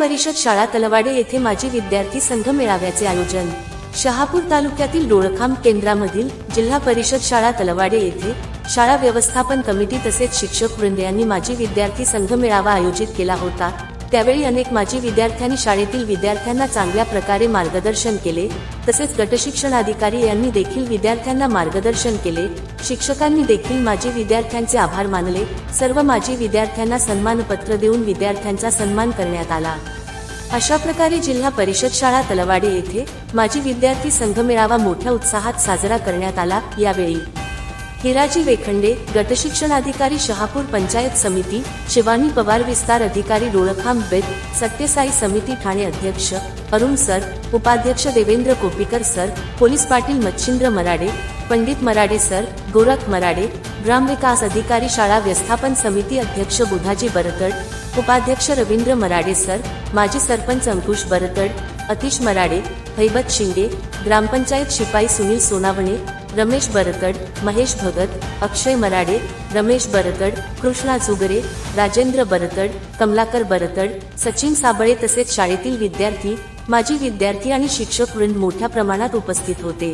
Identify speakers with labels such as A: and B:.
A: परिषद शाळा तलवाडे येथे माजी विद्यार्थी संघ मेळाव्याचे आयोजन। शहापूर तालुक्यातील डोळखांब केंद्रामधील जिल्हा परिषद शाळा तलवाडे येथे शाळा व्यवस्थापन कमिटी तसेच शिक्षक वृंद यांनी माजी विद्यार्थी संघ मेळावा आयोजित केला होता। त्यावेळी अनेक माजी विद्यार्थ्यांनी शाळेतील विद्यार्थ्यांना चांगल्या प्रकारे मार्गदर्शन केले। तसेच गटशिक्षणाधिकारी यांनी देखील विद्यार्थ्यांना मार्गदर्शन केले। शिक्षकांनी देखील माजी विद्यार्थ्यांचे आभार मानले। सर्व माजी विद्यार्थ्यांना सन्मानपत्र देऊन विद्यार्थ्यांचा सन्मान करण्यात आला। अशा प्रकारे जिल्हा परिषद शाळा तलवाडे येथे माजी विद्यार्थी संघ मेळावा मोठ्या उत्साहात साजरा करण्यात आला। यावेळी हिराजी वेखंडे, गटशिक्षणाधिकारी शहापूर पंचायत समिती, शिवानी पवार, विस्तार अधिकारी डोळखांब बेट, सत्यसाई समिती ठाणे अध्यक्ष अरुण सर, उपाध्यक्ष Devendra Kopikar sir, police Patil Machhindra Marade, Pandit Marade sir, Gorakh Marade, ग्रामविकास अधिकारी शाळा व्यवस्थापन समिती अध्यक्ष बुधाजी बरतड, उपाध्यक्ष रवींद्र मराडे सर, माजी सरपंच अंकुश बरतड, अतिश मराडे, हैबत शिंदे, ग्रामपंचायत शिपाई सुनील सोनावणे, रमेश बरतड, महेश भगत, अक्षय मराडे, रमेश बरतड, कृष्णा जुगरे, राजेंद्र बरतड, कमलाकर बरतड, सचिन साबळे तसेच शाळेतील विद्यार्थी, माजी विद्यार्थी आणि शिक्षक वृंद मोठ्या प्रमाणात उपस्थित होते।